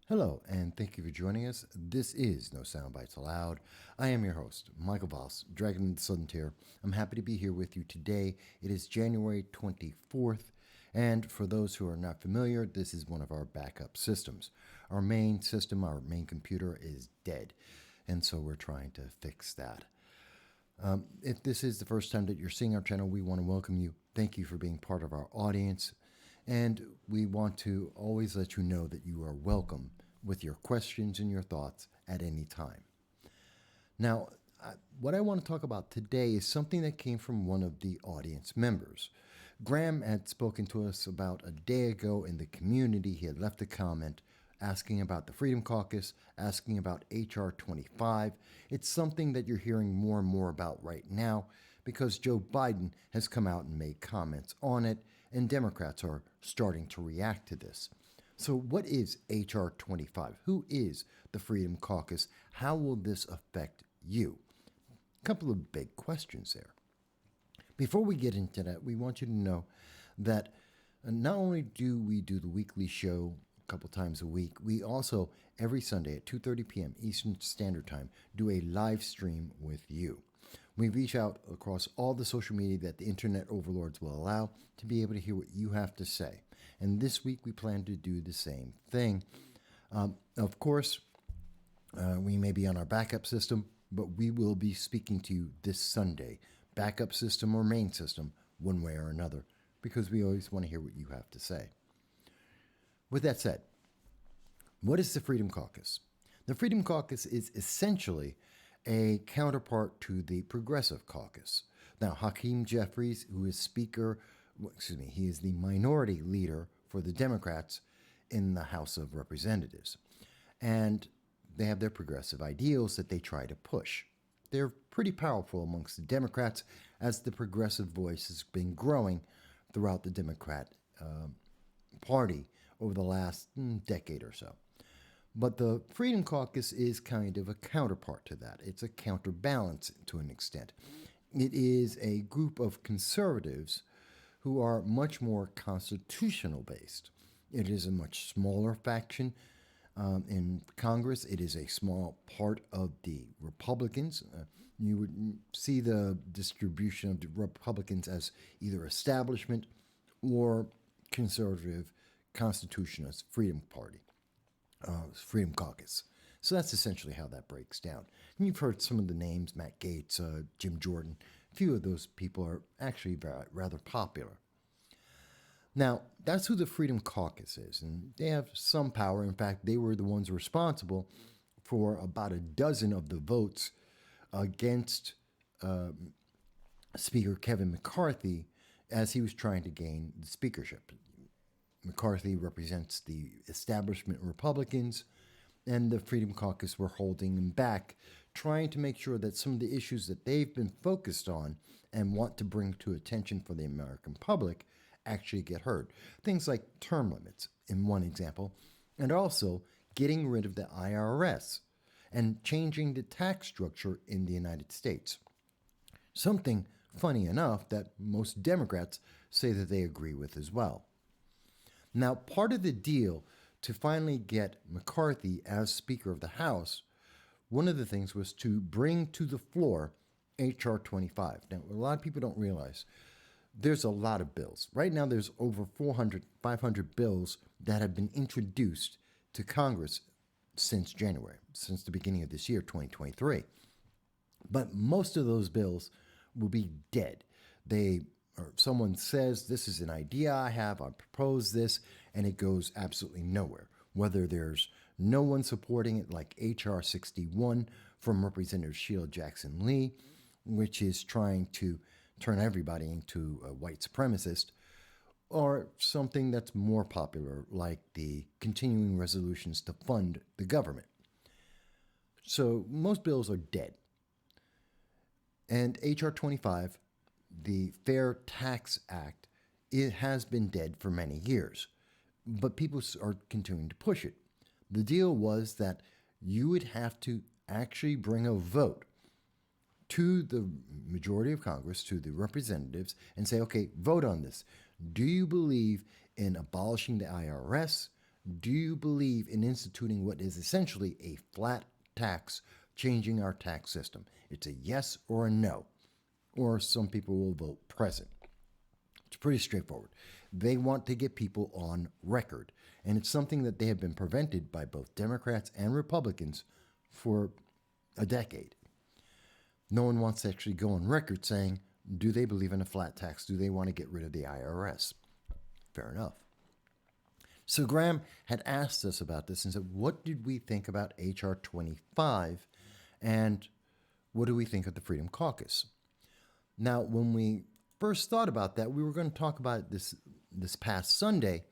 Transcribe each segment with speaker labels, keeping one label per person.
Speaker 1: Hello, and thank you for joining us. This is No Soundbites Allowed. I am your host, Michael Voss, Dragon of the Southern Tier. I'm happy to be here with you today. It is January 24th, and for those who are not familiar, this is one of our backup systems. Our main system, our main computer, is dead, and so we're trying to fix that. If this is the first time that you're seeing our channel, we want to welcome you. Thank you for being part of our audience. And we want to always let you know that you are welcome with your questions and your thoughts at any time. Now, what I want to talk about today is something that came from one of the audience members. Graham had spoken to us about a day ago in the community. He had left a comment asking about the Freedom Caucus, asking about H.R. 25. It's something that you're hearing more and more about right now because Joe Biden has come out and made comments on it, and Democrats are starting to react to this. So what is H.R. 25? Who is the Freedom Caucus? How will this affect you? A couple of big questions there. Before we get into that, we want you to know that not only do we do the weekly show a couple times a week, we also, every Sunday at 2:30 p.m. Eastern Standard Time, do a live stream with you. We reach out across all the social media that the internet overlords will allow to be able to hear what you have to say. And this week we plan to do the same thing. Of course, we may be on our backup system, but we will be speaking to you this Sunday, backup system or main system, one way or another, because we always want to hear what you have to say. With that said, what is the Freedom Caucus? The Freedom Caucus is essentially a counterpart to the Progressive Caucus. Now, Hakeem Jeffries, who is he is the minority leader for the Democrats in the House of Representatives. And they have their progressive ideals that they try to push. They're pretty powerful amongst the Democrats as the progressive voice has been growing throughout the Democrat Party over the last decade or so. But the Freedom Caucus is kind of a counterpart to that. It's a counterbalance to an extent. It is a group of conservatives who are much more constitutional based. It is a much smaller faction in Congress. It is a small part of the Republicans. You would see the distribution of the Republicans as either establishment or conservative constitutionalist Freedom Party. Freedom Caucus. So that's essentially how that breaks down. And you've heard some of the names, Matt Gaetz, Jim Jordan. A few of those people are actually rather popular. Now, that's who the Freedom Caucus is, and they have some power. In fact, they were the ones responsible for about a dozen of the votes against Speaker Kevin McCarthy as he was trying to gain the speakership. McCarthy represents the establishment Republicans, and the Freedom Caucus were holding him back, trying to make sure that some of the issues that they've been focused on and want to bring to attention for the American public actually get heard. Things like term limits, in one example, and also getting rid of the IRS and changing the tax structure in the United States. Something, funny enough, that most Democrats say that they agree with as well. Now, part of the deal to finally get McCarthy as Speaker of the House, one of the things was to bring to the floor H.R. 25. Now, a lot of people don't realize there's a lot of bills. Right now, there's over 500 bills that have been introduced to Congress since January, since the beginning of this year, 2023. But most of those bills will be dead. Or someone says, this is an idea I have, I propose this, and it goes absolutely nowhere. Whether there's no one supporting it, like H.R. 61 from Representative Sheila Jackson Lee, which is trying to turn everybody into a white supremacist, or something that's more popular, like the continuing resolutions to fund the government. So most bills are dead. And H.R. 25, the Fair Tax Act, it has been dead for many years, but people are continuing to push it. The deal was that you would have to actually bring a vote to the majority of Congress, to the representatives, and say, okay, vote on this. Do you believe in abolishing the IRS? Do you believe in instituting what is essentially a flat tax, changing our tax system? It's a yes or a no. Or some people will vote present. It's pretty straightforward. They want to get people on record. And it's something that they have been prevented by both Democrats and Republicans for a decade. No one wants to actually go on record saying, do they believe in a flat tax? Do they want to get rid of the IRS? Fair enough. So Graham had asked us about this and said, what did we think about H.R. 25 and what do we think of the Freedom Caucus? Now, when we first thought about that, we were going to talk about this past Sunday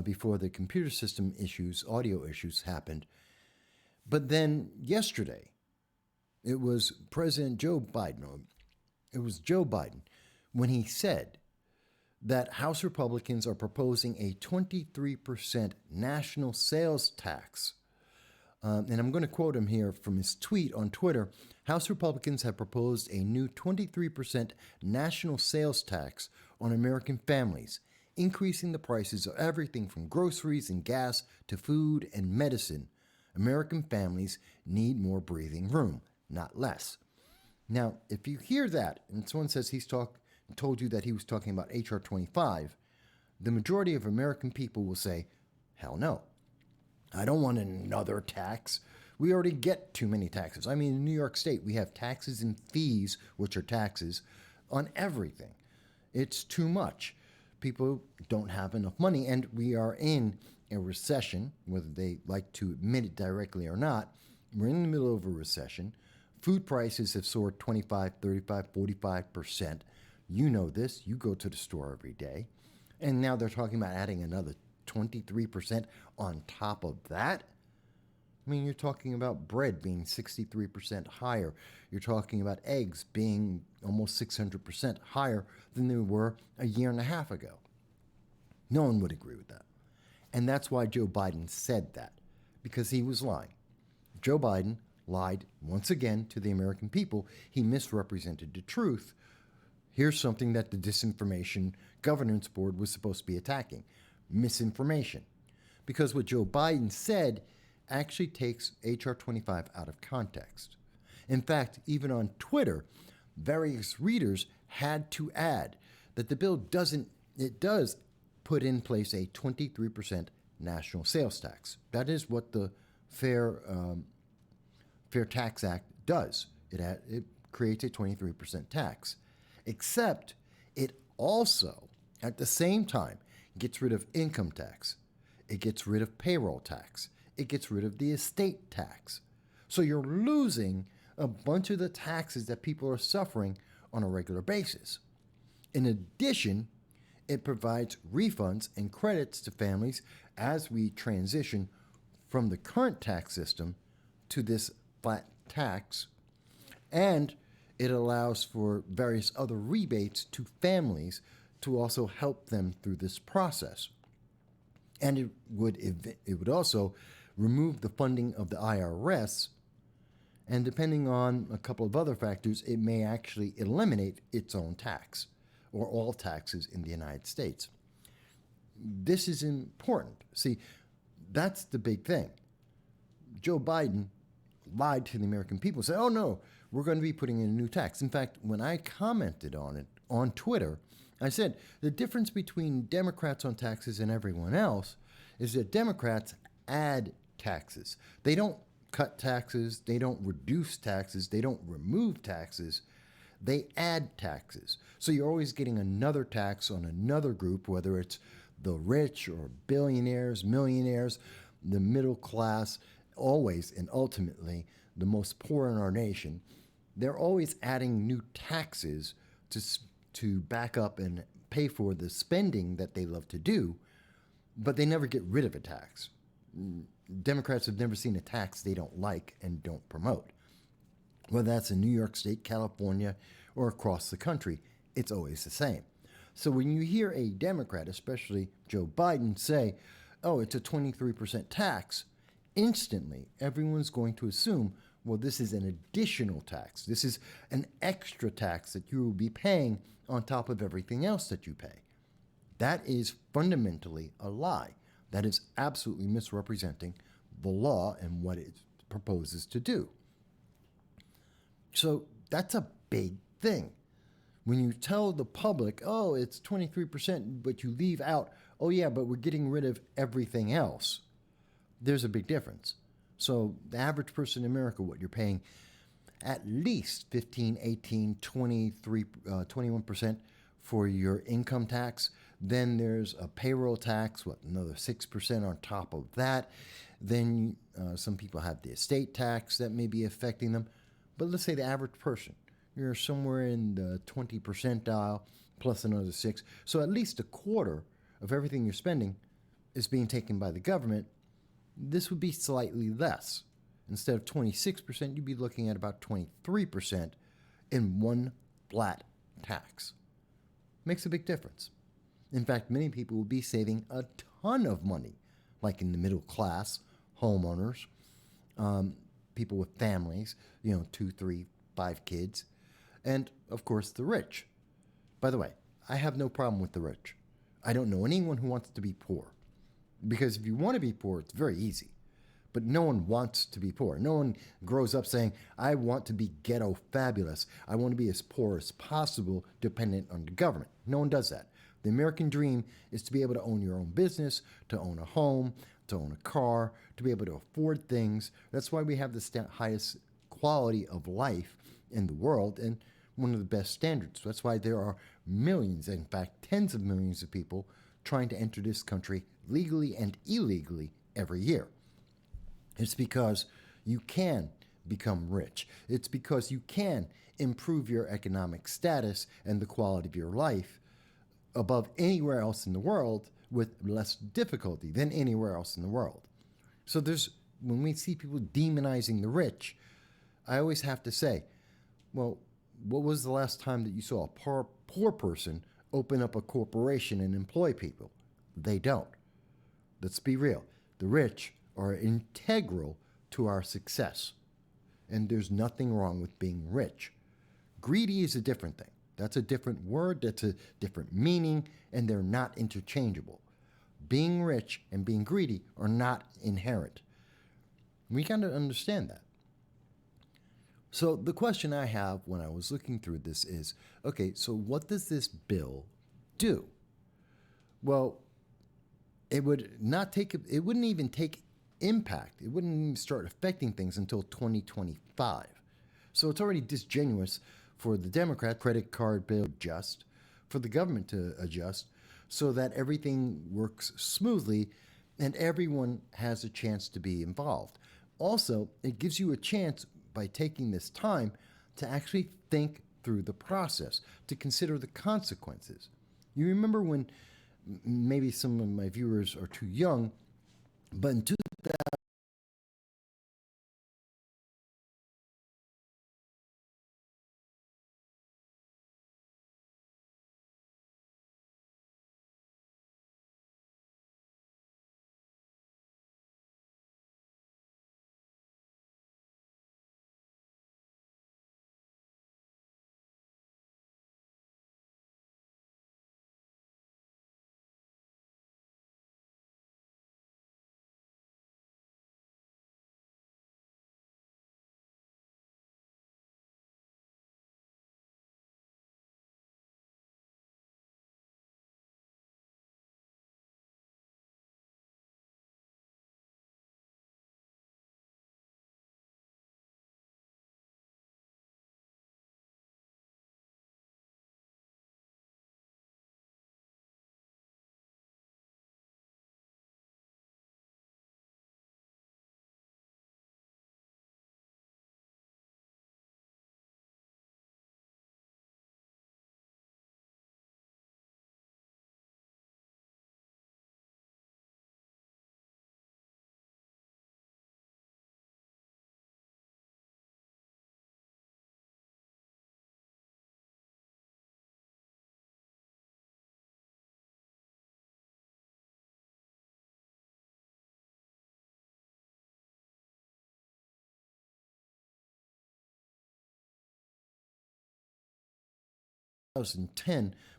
Speaker 1: before the computer system issues, audio issues happened. But then yesterday, it was President Joe Biden. It was Joe Biden when he said that House Republicans are proposing a 23% national sales tax. And I'm going to quote him here from his tweet on Twitter. House Republicans have proposed a new 23% national sales tax on American families, increasing the prices of everything from groceries and gas to food and medicine. American families need more breathing room, not less. Now, if you hear that, and someone says told you that he was talking about H.R. 25, the majority of American people will say, hell no. I don't want another tax. We already get too many taxes. I mean, in New York State, we have taxes and fees, which are taxes, on everything. It's too much. People don't have enough money, and we are in a recession, whether they like to admit it directly or not. We're in the middle of a recession. Food prices have soared 25, 35, 45%. You know this. You go to the store every day. And now they're talking about adding another 23% on top of that. I mean, you're talking about bread being 63% higher. You're talking about eggs being almost 600% higher than they were a year and a half ago. No one would agree with that. And that's why Joe Biden said that, because he was lying. Joe Biden lied once again to the American people. He misrepresented the truth. Here's something that the Disinformation Governance Board was supposed to be attacking: misinformation. Because what Joe Biden said actually takes H.R. 25 out of context. In fact, even on Twitter, various readers had to add that the bill does put in place a 23% national sales tax. That is what the Fair Tax Act does. It creates a 23% tax. Except it also, at the same time, gets rid of income tax. It gets rid of payroll tax. It gets rid of the estate tax. So you're losing a bunch of the taxes that people are suffering on a regular basis. In addition, it provides refunds and credits to families as we transition from the current tax system to this flat tax, and it allows for various other rebates to families to also help them through this process. And it would also remove the funding of the IRS, and depending on a couple of other factors, it may actually eliminate its own tax, or all taxes in the United States. This is important. See, that's the big thing. Joe Biden lied to the American people, said, oh no, we're going to be putting in a new tax. In fact, when I commented on it on Twitter, I said the difference between Democrats on taxes and everyone else is that Democrats add taxes. They don't cut taxes, they don't reduce taxes, they don't remove taxes, they add taxes. So you're always getting another tax on another group, whether it's the rich or billionaires, millionaires, the middle class, always and ultimately the most poor in our nation. They're always adding new taxes to back up and pay for the spending that they love to do, but they never get rid of a tax. Democrats have never seen a tax they don't like and don't promote. Whether that's in New York State, California, or across the country, it's always the same. So when you hear a Democrat, especially Joe Biden, say, oh, it's a 23% tax, instantly everyone's going to assume, well, this is an additional tax. This is an extra tax that you will be paying on top of everything else that you pay. That is fundamentally a lie. That is absolutely misrepresenting the law and what it proposes to do. So that's a big thing. When you tell the public, oh, it's 23%, but you leave out, oh, yeah, but we're getting rid of everything else, there's a big difference. So the average person in America, what you're paying at least 15, 18, 23, 21% for your income tax. Then there's a payroll tax, another 6% on top of that. Then some people have the estate tax that may be affecting them. But let's say the average person, you're somewhere in the 20 percentile plus another 6. So at least a quarter of everything you're spending is being taken by the government. This would be slightly less. Instead of 26%, you'd be looking at about 23% in one flat tax. Makes a big difference. In fact, many people will be saving a ton of money, like in the middle class, homeowners, people with families, 2, 3, 5 kids, and of course the rich. By the way, I have no problem with the rich. I don't know anyone who wants to be poor. Because if you want to be poor, it's very easy. But no one wants to be poor. No one grows up saying, I want to be ghetto fabulous. I want to be as poor as possible, dependent on the government. No one does that. The American dream is to be able to own your own business, to own a home, to own a car, to be able to afford things. That's why we have the highest quality of life in the world and one of the best standards. That's why there are millions, in fact, tens of millions of people trying to enter this country legally and illegally every year. It's because you can become rich. It's because you can improve your economic status and the quality of your life above anywhere else in the world with less difficulty than anywhere else in the world. So when we see people demonizing the rich, I always have to say, well, what was the last time that you saw a poor person open up a corporation and employ people? They don't. Let's be real. The rich are integral to our success. And there's nothing wrong with being rich. Greedy is a different thing. That's a different word, that's a different meaning, and they're not interchangeable. Being rich and being greedy are not inherent. We kind of understand that. So the question I have when I was looking through this is, okay, so what does this bill do? Well, it wouldn't even take impact. It wouldn't even start affecting things until 2025. So it's already disingenuous for the Democrat credit card bill to adjust, for the government to adjust, so that everything works smoothly and everyone has a chance to be involved. Also, it gives you a chance by taking this time to actually think through the process, to consider the consequences. You remember when, maybe some of my viewers are too young, but in 2010,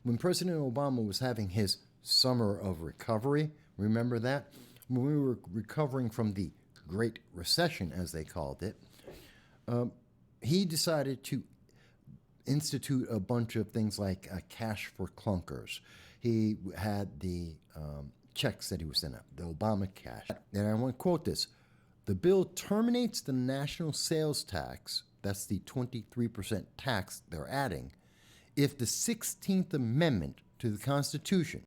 Speaker 1: when President Obama was having his summer of recovery, Remember that? When we were recovering from the Great Recession, as they called it, he decided to institute a bunch of things like cash for clunkers. He had the checks that he was sending out, the Obama cash. And I want to quote this. The bill terminates the national sales tax, that's the 23% tax they're adding, if the 16th Amendment to the Constitution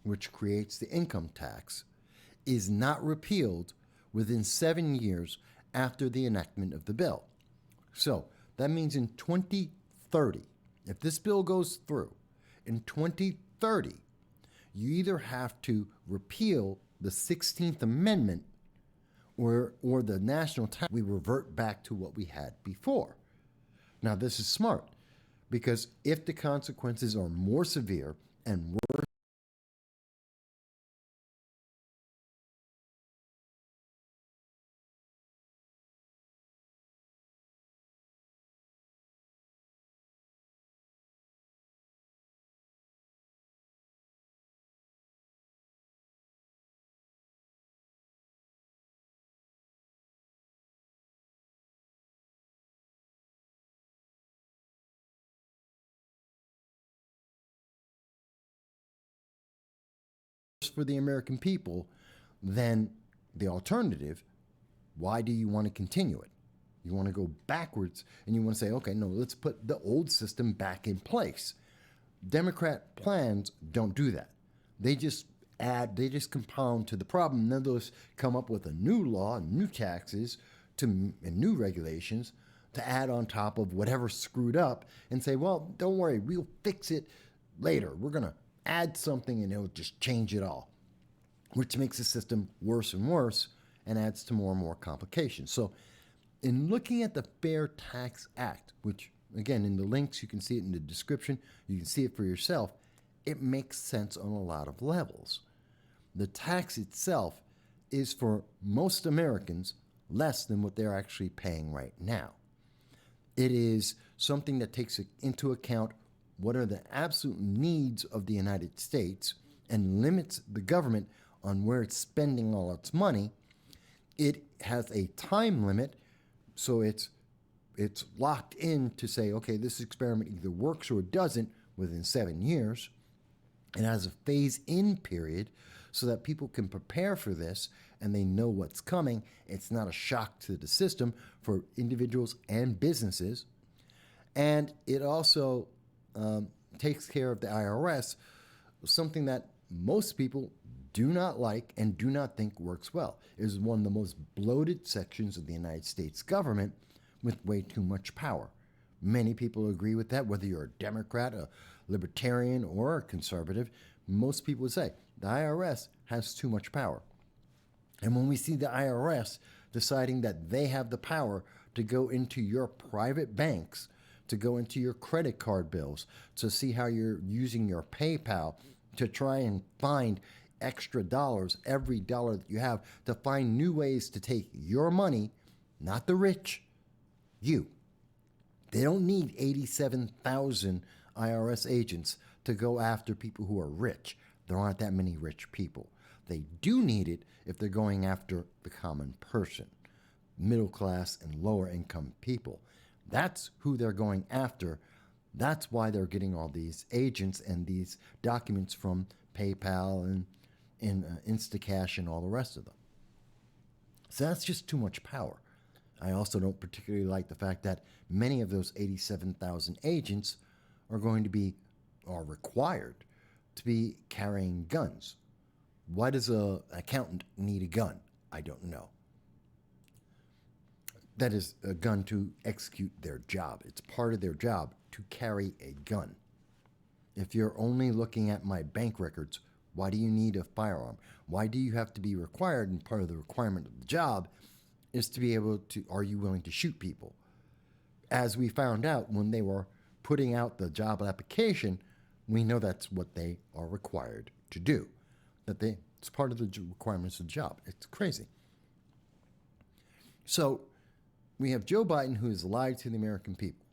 Speaker 1: which creates the income tax, is not repealed within 7 years after the enactment of the bill. So that means in 2030, if this bill goes through, in 2030, you either have to repeal the 16th Amendment or the national tax, we revert back to what we had before. Now, this is smart because if the consequences are more severe and worse, for the American people, then the alternative, why do you want to continue it? You want to go backwards and you want to say, okay, no, let's put the old system back in place. Democrat plans don't do that. They just compound to the problem. Then those come up with a new law, new taxes, and new regulations to add on top of whatever screwed up and say, well, don't worry, we'll fix it later. We're going to add something and it'll just change it all, which makes the system worse and worse and adds to more and more complications. So In looking at the Fair Tax Act, which, again, in the links, you can see it in the description, you can see it for yourself, it makes sense on a lot of levels. The tax itself is for most Americans less than what they're actually paying right now. It is something that takes into account what are the absolute needs of the United States and limits the government on where it's spending all its money. It has a time limit, so it's locked in to say, okay, this experiment either works or it doesn't within 7 years. It has a phase-in period so that people can prepare for this and they know what's coming. It's not a shock to the system for individuals and businesses. And it also takes care of the IRS, something that most people do not like and do not think works well. It is one of the most bloated sections of the United States government with way too much power. Many people agree with that, whether you're a Democrat, a libertarian, or a conservative. Most people would say the IRS has too much power. And when we see the IRS deciding that they have the power to go into your private banks, to go into your credit card bills, to see how you're using your PayPal, to try and find extra dollars, every dollar that you have, to find new ways to take your money, not the rich, you. They don't need 87,000 IRS agents to go after people who are rich. There aren't that many rich people. They do need it if they're going after the common person, middle class and lower income people. That's who they're going after. That's why they're getting all these agents and these documents from PayPal and Instacash and all the rest of them. So that's just too much power. I also don't particularly like the fact that many of those 87,000 agents are required to be carrying guns. Why does an accountant need a gun? I don't know. That is a gun to execute their job. It's part of their job to carry a gun. If you're only looking at my bank records, why do you need a firearm? Why do you have to be required, and part of the requirement of the job is to be able to, are you willing to shoot people? As we found out when they were putting out the job application, we know that's what they are required to do. It's part of the requirements of the job. It's crazy. So we have Joe Biden, who has lied to the American people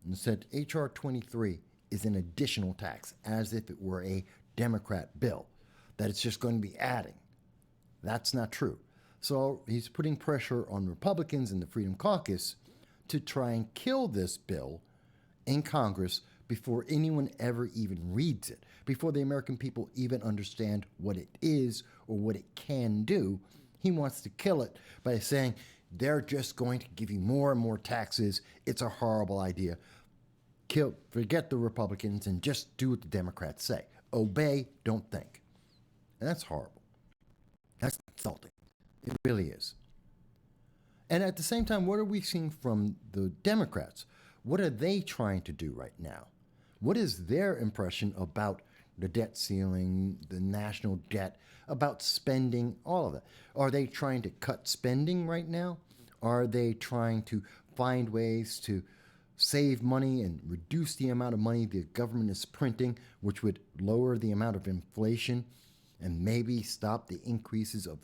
Speaker 1: and said H.R. 23 is an additional tax, as if it were a Democrat bill, that it's just going to be adding. That's not true. So he's putting pressure on Republicans and the Freedom Caucus to try and kill this bill in Congress before anyone ever even reads it, before the American people even understand what it is or what it can do. He wants to kill it by saying they're just going to give you more and more taxes. It's a horrible idea. Forget the Republicans and just do what the Democrats say. Obey, don't think. And that's horrible. That's insulting. It really is. And at the same time, what are we seeing from the Democrats? What are they trying to do right now? What is their impression about the debt ceiling, the national debt, about spending, all of it? Are they trying to cut spending right now? Are they trying to find ways to save money and reduce the amount of money the government is printing, which would lower the amount of inflation and maybe stop the increases of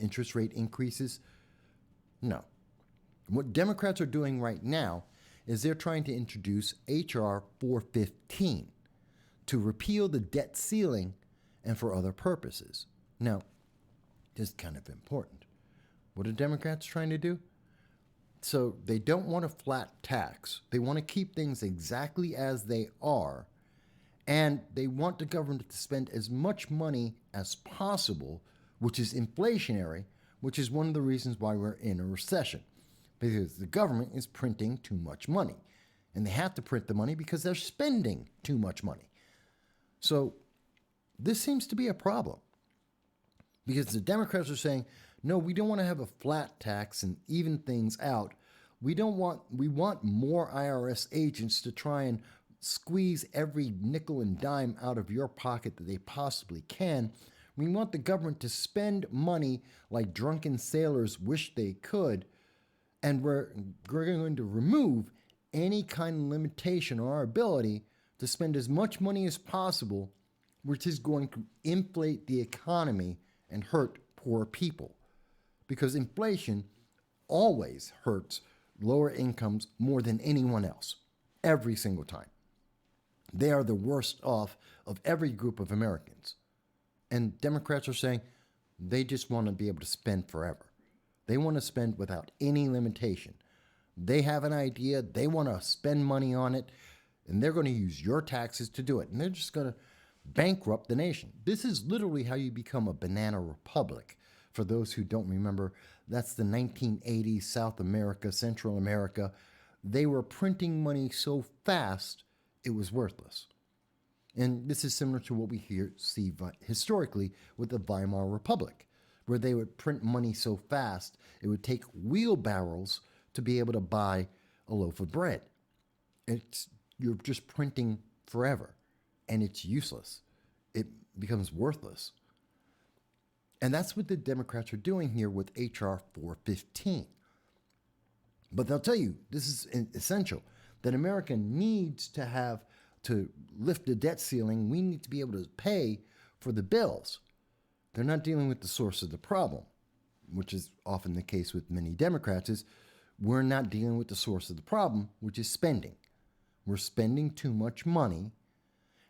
Speaker 1: interest rate increases? No. What Democrats are doing right now is they're trying to introduce H.R. 415 to repeal the debt ceiling and for other purposes. Now, this is kind of important. What are Democrats trying to do? So they don't want a flat tax. They want to keep things exactly as they are, and they want the government to spend as much money as possible, which is inflationary, which is one of the reasons why we're in a recession, because the government is printing too much money, and they have to print the money because they're spending too much money. So this seems to be a problem, because the Democrats are saying, no, we don't want to have a flat tax and even things out. We want more IRS agents to try and squeeze every nickel and dime out of your pocket that they possibly can. We want the government to spend money like drunken sailors wish they could, And we're going to remove any kind of limitation on our ability to spend as much money as possible, which is going to inflate the economy and hurt poor people. Because inflation always hurts lower incomes more than anyone else, every single time. They are the worst off of every group of Americans. And Democrats are saying they just want to be able to spend forever. They want to spend without any limitation. They have an idea, they want to spend money on it, and they're going to use your taxes to do it. And they're just going to bankrupt the nation. This is literally how you become a banana republic. For those who don't remember, that's the 1980s South America, Central America. They were printing money so fast, it was worthless. And this is similar to what we see historically with the Weimar Republic, where they would print money so fast, it would take wheelbarrows to be able to buy a loaf of bread. You're just printing forever, and it's useless. It becomes worthless. And that's what the Democrats are doing here with H.R. 415. But they'll tell you, this is essential, that America needs to lift the debt ceiling. We need to be able to pay for the bills. They're not dealing with the source of the problem, which is often the case with many Democrats, is we're not dealing with the source of the problem, which is spending. We're spending too much money,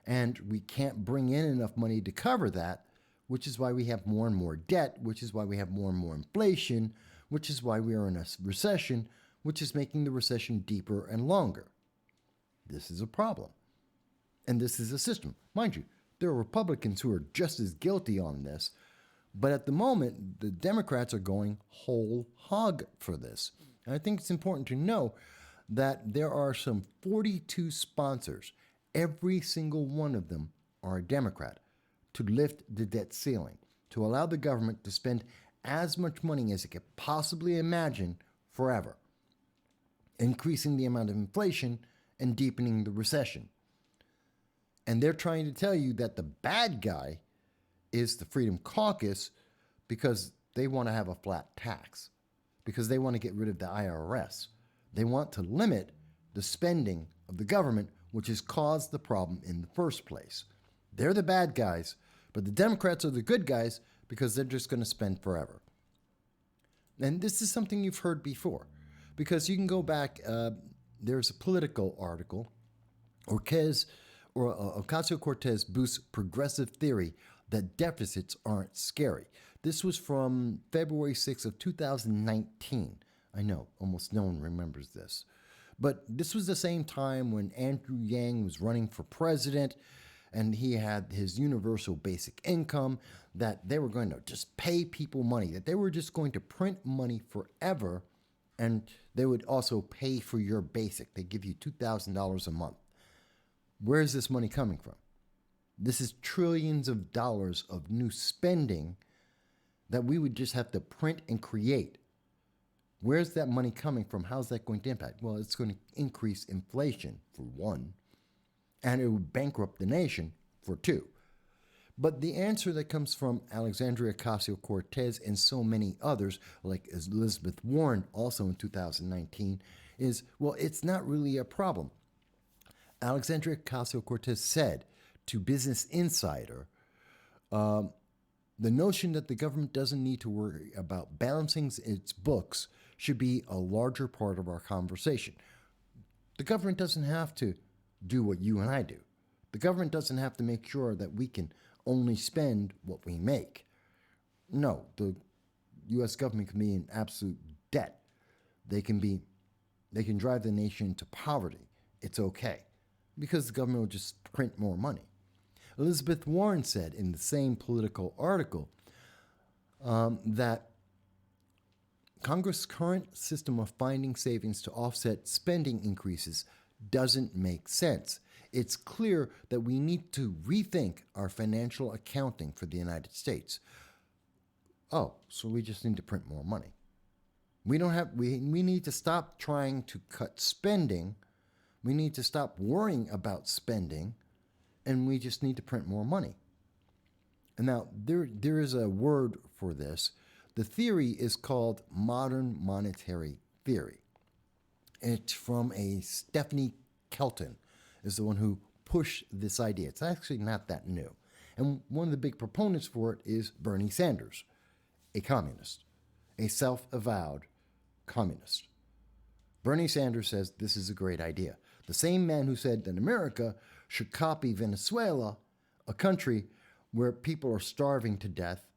Speaker 1: and we can't bring in enough money to cover that, which is why we have more and more debt, which is why we have more and more inflation, which is why we are in a recession, which is making the recession deeper and longer. This is a problem. And this is a system. Mind you, there are Republicans who are just as guilty on this, but at the moment, the Democrats are going whole hog for this. And I think it's important to know that there are some 42 sponsors. Every single one of them are a Democrat, to lift the debt ceiling, to allow the government to spend as much money as it could possibly imagine forever, increasing the amount of inflation and deepening the recession. And they're trying to tell you that the bad guy is the Freedom Caucus because they want to have a flat tax, because they want to get rid of the IRS. They want to limit the spending of the government, which has caused the problem in the first place. They're the bad guys, but the Democrats are the good guys because they're just going to spend forever. And this is something you've heard before, because you can go back. There's a Politico article, Ocasio-Cortez boosts progressive theory that deficits aren't scary. This was from February 6th of 2019. I know, almost no one remembers this. But this was the same time when Andrew Yang was running for president, and he had his universal basic income, that they were going to just pay people money, that they were just going to print money forever, and they would also pay for your basic. They give you $2,000 a month. Where is this money coming from? This is trillions of dollars of new spending that we would just have to print and create. Where's that money coming from? How's that going to impact? Well, it's going to increase inflation, for one, and it would bankrupt the nation, for two. But the answer that comes from Alexandria Ocasio-Cortez and so many others, like Elizabeth Warren, also in 2019, is, well, it's not really a problem. Alexandria Ocasio-Cortez said to Business Insider, the notion that the government doesn't need to worry about balancing its books should be a larger part of our conversation. The government doesn't have to do what you and I do. The government doesn't have to make sure that we can only spend what we make. No, the U.S. government can be in absolute debt. They can drive the nation into poverty. It's okay, because the government will just print more money. Elizabeth Warren said in the same Politico article that Congress' current system of finding savings to offset spending increases doesn't make sense. It's clear that we need to rethink our financial accounting for the United States. Oh, so we just need to print more money. We need to stop trying to cut spending. We need to stop worrying about spending, and we just need to print more money. And now there is a word for this. The theory is called modern monetary theory. It's from a Stephanie Kelton, is the one who pushed this idea. It's actually not that new. And one of the big proponents for it is Bernie Sanders, a communist, a self-avowed communist. Bernie Sanders says this is a great idea. The same man who said that America should copy Venezuela, a country where people are starving to death,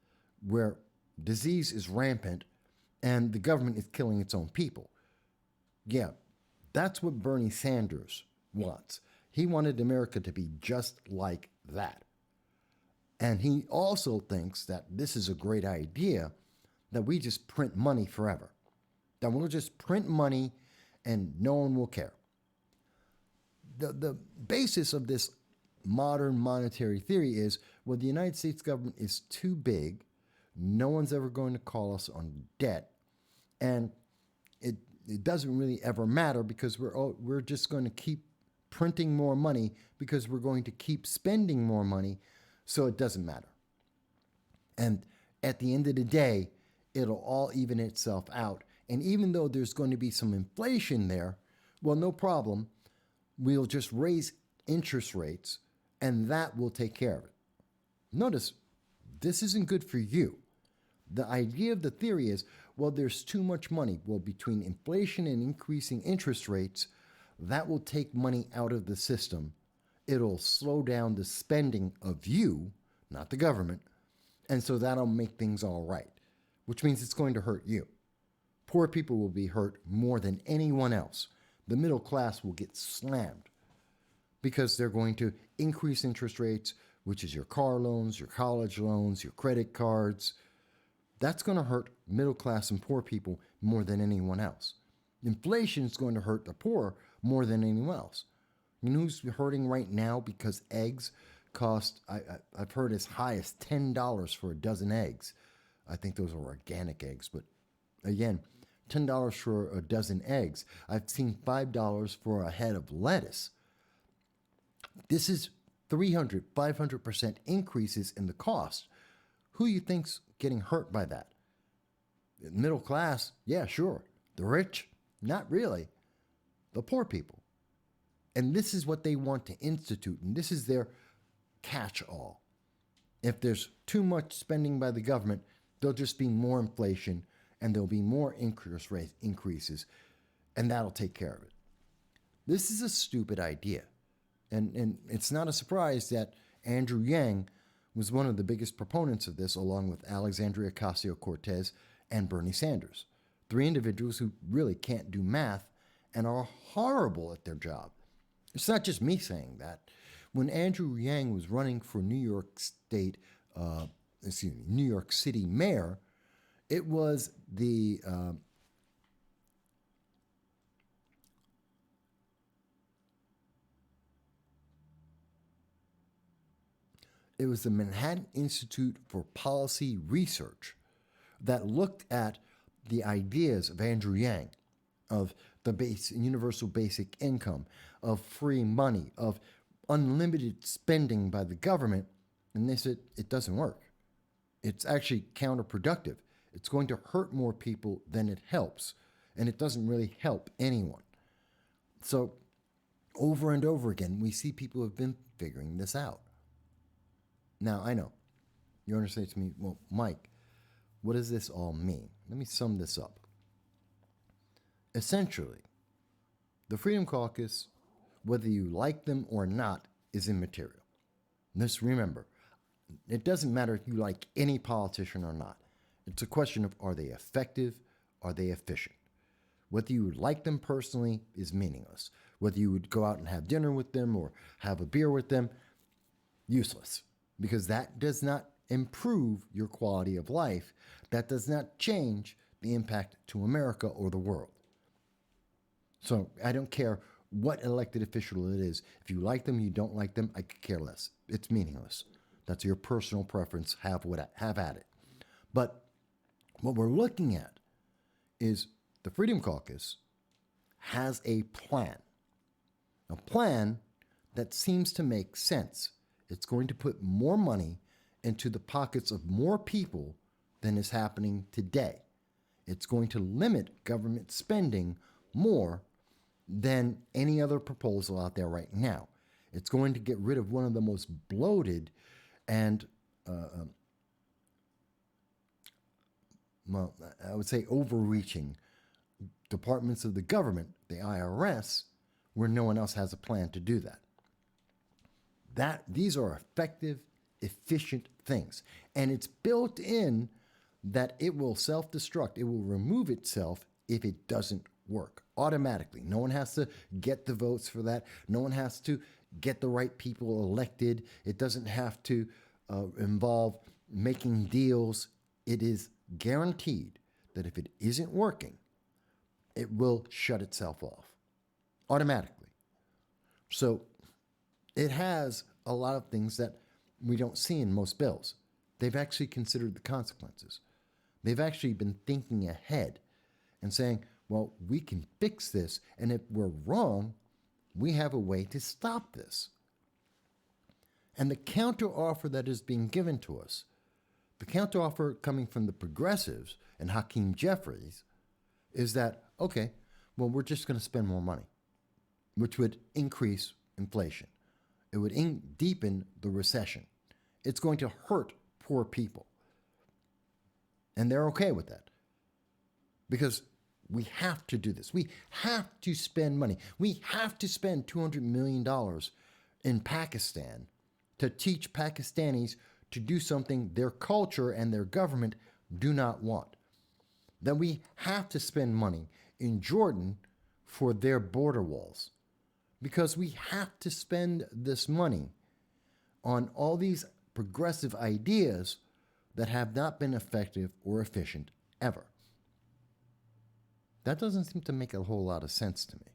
Speaker 1: where disease is rampant, and the government is killing its own people. Yeah, that's what Bernie Sanders wants. He wanted America to be just like that. And he also thinks that this is a great idea, that we just print money forever. That we'll just print money and no one will care. The basis of this modern monetary theory is, well, the United States government is too big. No one's ever going to call us on debt. And it doesn't really ever matter because we're just going to keep printing more money because we're going to keep spending more money, so it doesn't matter. And at the end of the day, it'll all even itself out. And even though there's going to be some inflation there, well, no problem. We'll just raise interest rates and that will take care of it. Notice, this isn't good for you. The idea of the theory is, well, there's too much money. Well, between inflation and increasing interest rates, that will take money out of the system. It'll slow down the spending of you, not the government, and so that'll make things all right, which means it's going to hurt you. Poor people will be hurt more than anyone else. The middle class will get slammed because they're going to increase interest rates, which is your car loans, your college loans, your credit cards. That's going to hurt middle class and poor people more than anyone else. Inflation is going to hurt the poor more than anyone else. You know who's hurting right now because eggs cost, I've heard as high as $10 for a dozen eggs. I think those are organic eggs, but again, $10 for a dozen eggs. I've seen $5 for a head of lettuce. This is 300, 500% increases in the cost. Who you think's getting hurt by that? Middle class, yeah, sure. The rich, not really. The poor people. And this is what they want to institute, and this is their catch-all. If there's too much spending by the government, there'll just be more inflation, and there'll be more interest rate increases, and that'll take care of it. This is a stupid idea. And it's not a surprise that Andrew Yang was one of the biggest proponents of this, along with Alexandria Ocasio-Cortez and Bernie Sanders. Three individuals who really can't do math and are horrible at their job. It's not just me saying that. When Andrew Yang was running for New York City mayor, it was the Manhattan Institute for Policy Research that looked at the ideas of Andrew Yang, of the universal basic income, of free money, of unlimited spending by the government, and they said it doesn't work. It's actually counterproductive. It's going to hurt more people than it helps, and it doesn't really help anyone. So over and over again, we see people who have been figuring this out. Now, I know, you're going to say to me, well, Mike, what does this all mean? Let me sum this up. Essentially, the Freedom Caucus, whether you like them or not, is immaterial. Just remember, it doesn't matter if you like any politician or not. It's a question of, are they effective? Are they efficient? Whether you would like them personally is meaningless. Whether you would go out and have dinner with them or have a beer with them, useless. Because that does not improve your quality of life. That does not change the impact to America or the world. So I don't care what elected official it is. If you like them, you don't like them, I could care less. It's meaningless. That's your personal preference. Have at it. But what we're looking at is the Freedom Caucus has a plan that seems to make sense. It's going to put more money into the pockets of more people than is happening today. It's going to limit government spending more than any other proposal out there right now. It's going to get rid of one of the most bloated and, well, I would say overreaching departments of the government, the IRS, where no one else has a plan to do that. These are effective, efficient things. And it's built in that it will self-destruct. It will remove itself if it doesn't work automatically. No one has to get the votes for that. No one has to get the right people elected. It doesn't have to involve making deals. It is guaranteed that if it isn't working, it will shut itself off automatically. So it has a lot of things that we don't see in most bills. They've actually considered the consequences. They've actually been thinking ahead and saying, well, we can fix this, and if we're wrong, we have a way to stop this. And the counteroffer that is being given to us, the counteroffer coming from the progressives and Hakeem Jeffries, is that, okay, well, we're just going to spend more money, which would increase inflation. It would deepen the recession. It's going to hurt poor people. And they're okay with that because we have to do this. We have to spend money. We have to spend $200 million in Pakistan to teach Pakistanis to do something their culture and their government do not want. That we have to spend money in Jordan for their border walls because we have to spend this money on all these progressive ideas that have not been effective or efficient ever. That doesn't seem to make a whole lot of sense to me.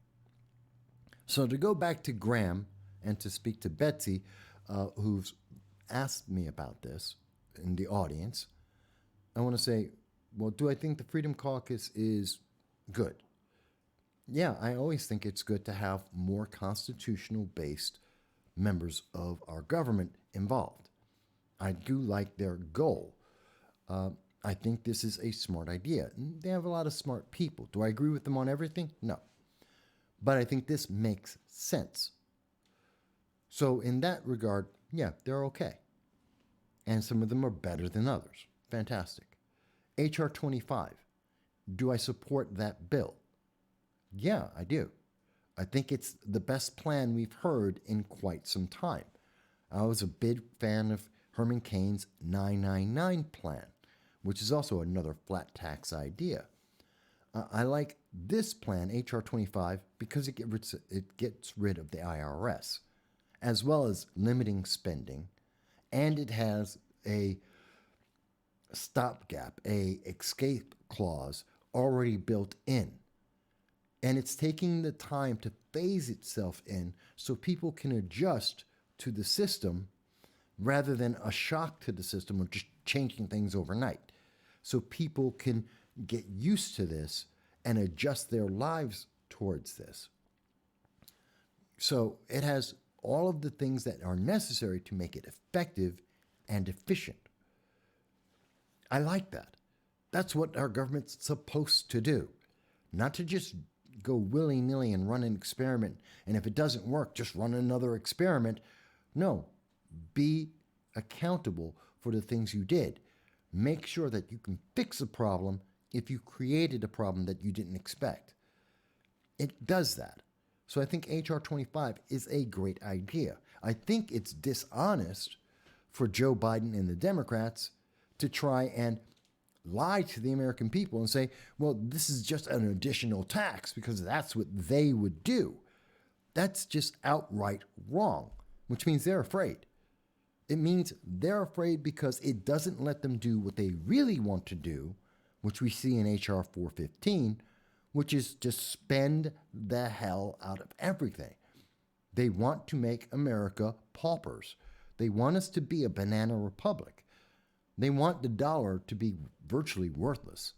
Speaker 1: So to go back to Graham and to speak to Betsy, who's asked me about this in the audience, I want to say, well, do I think the Freedom Caucus is good? Yeah, I always think it's good to have more constitutional-based members of our government involved. I do like their goal. I think this is a smart idea. They have a lot of smart people. Do I agree with them on everything? No. But I think this makes sense. So in that regard, yeah, they're okay. And some of them are better than others. Fantastic. H.R. 25. Do I support that bill? Yeah, I do. I think it's the best plan we've heard in quite some time. I was a big fan of Herman Cain's 999 plan, which is also another flat tax idea. I like this plan, H.R. 25, because it gets rid of the IRS, as well as limiting spending, and it has a stopgap, a escape clause already built in. And it's taking the time to phase itself in so people can adjust to the system rather than a shock to the system of just changing things overnight. So people can get used to this and adjust their lives towards this. So it has all of the things that are necessary to make it effective and efficient. I like that. That's what our government's supposed to do. Not to just go willy-nilly and run an experiment, and if it doesn't work, just run another experiment. No, be accountable for the things you did. Make sure that you can fix a problem if you created a problem that you didn't expect. It does that. So I think H.R. 25 is a great idea. I think it's dishonest for Joe Biden and the Democrats to try and lie to the American people and say, well, this is just an additional tax because that's what they would do. That's just outright wrong, which means they're afraid. It means they're afraid because it doesn't let them do what they really want to do, which we see in H.R. 415, which is just spend the hell out of everything. They want to make America paupers. They want us to be a banana republic. They want the dollar to be virtually worthless.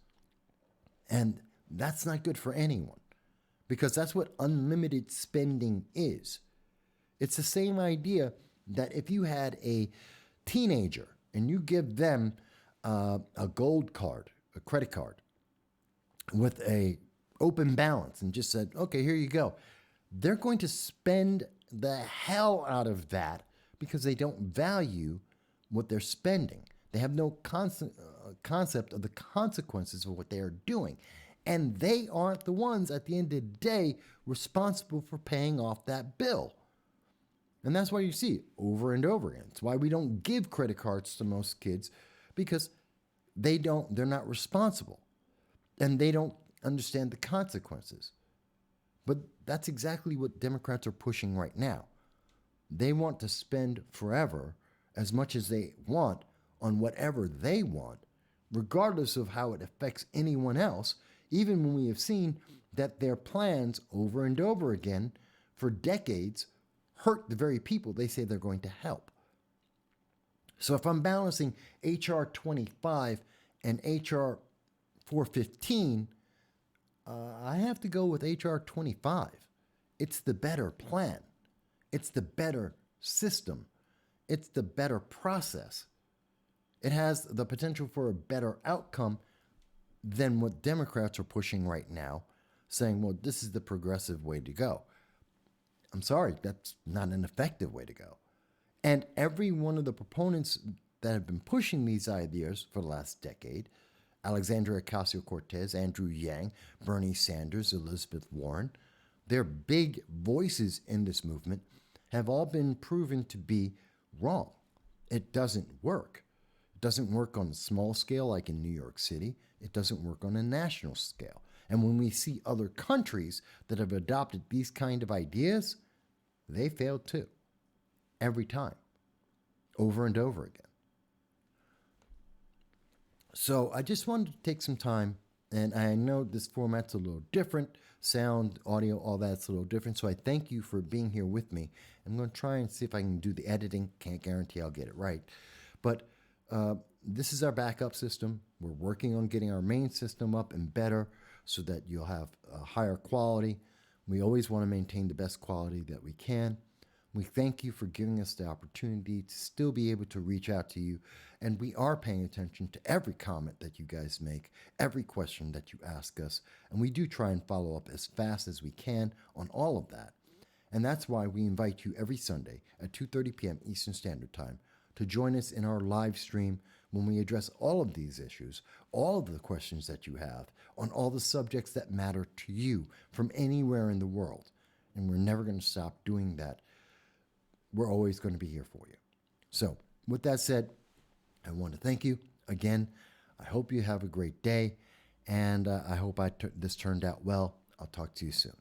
Speaker 1: And that's not good for anyone because that's what unlimited spending is. It's the same idea that if you had a teenager and you give them a gold card, a credit card, with a open balance and just said, okay, here you go. They're going to spend the hell out of that because they don't value what they're spending. They have no concept of the consequences of what they are doing. And they aren't the ones at the end of the day responsible for paying off that bill. And that's why you see it over and over again. It's why we don't give credit cards to most kids, because they're not responsible and they don't understand the consequences. But that's exactly what Democrats are pushing right now. They want to spend forever as much as they want on whatever they want, regardless of how it affects anyone else, even when we have seen that their plans over and over again for decades hurt the very people they say they're going to help. So if I'm balancing H.R. 25 and H.R. 415, I have to go with H.R. 25. It's the better plan. It's the better system. It's the better process. It has the potential for a better outcome than what Democrats are pushing right now, saying, well, this is the progressive way to go. I'm sorry, that's not an effective way to go. And every one of the proponents that have been pushing these ideas for the last decade, Alexandria Ocasio-Cortez, Andrew Yang, Bernie Sanders, Elizabeth Warren, their big voices in this movement have all been proven to be wrong. It doesn't work. It doesn't work on a small scale like in New York City. It doesn't work on a national scale. And when we see other countries that have adopted these kind of ideas, they failed too. Every time. Over and over again. So I just wanted to take some time, and I know this format's a little different, sound, audio, all that's a little different, so I thank you for being here with me. I'm going to try and see if I can do the editing. Can't guarantee I'll get it right. But this is our backup system. We're working on getting our main system up and better so that you'll have a higher quality. We always want to maintain the best quality that we can. We thank you for giving us the opportunity to still be able to reach out to you. And we are paying attention to every comment that you guys make, every question that you ask us. And we do try and follow up as fast as we can on all of that. And that's why we invite you every Sunday at 2:30 p.m. Eastern Standard Time to join us in our live stream when we address all of these issues, all of the questions that you have on all the subjects that matter to you from anywhere in the world. And we're never going to stop doing that. We're always going to be here for you. So with that said, I want to thank you again. I hope you have a great day, and I hope this turned out well. I'll talk to you soon.